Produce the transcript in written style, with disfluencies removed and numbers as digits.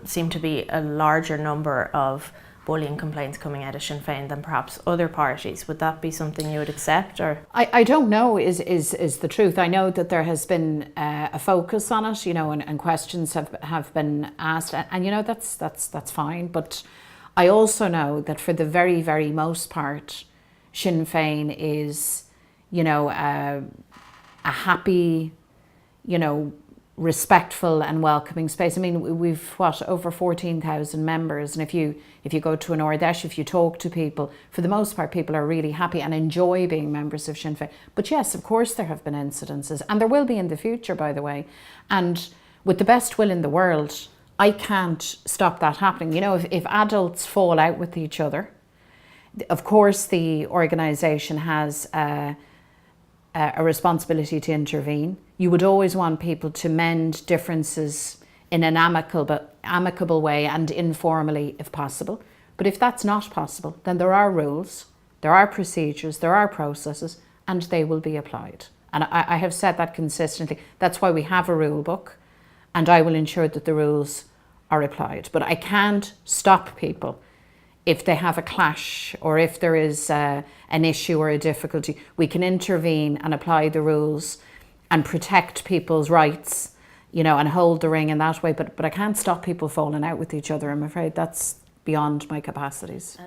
seem to be a larger number of bullying complaints coming out of Sinn Féin than perhaps other parties. Would that be something you would accept? Or I don't know is the truth. I know that there has been a focus on it, you know, and questions have been asked, and you know, that's fine. But I also know that for the very, very most part, Sinn Féin is, you know, a happy, you know, respectful and welcoming space. I mean, we've over 14,000 members, and if you go to an Ordesh, if you talk to people, for the most part, people are really happy and enjoy being members of Sinn Féin. But yes, of course, there have been incidences, and there will be in the future, by the way. And with the best will in the world, I can't stop that happening. You know, if adults fall out with each other, of course, the organisation has a responsibility to intervene. You would always want people to mend differences in an amicable way and informally if possible. But if that's not possible, then there are rules, there are procedures, there are processes, and they will be applied. And I have said that consistently. That's why we have a rule book, and I will ensure that the rules are applied. But I can't stop people if they have a clash or if there is an issue or a difficulty. We can intervene and apply the rules and protect people's rights, you know, and hold the ring in that way. But I can't stop people falling out with each other. I'm afraid that's beyond my capacities.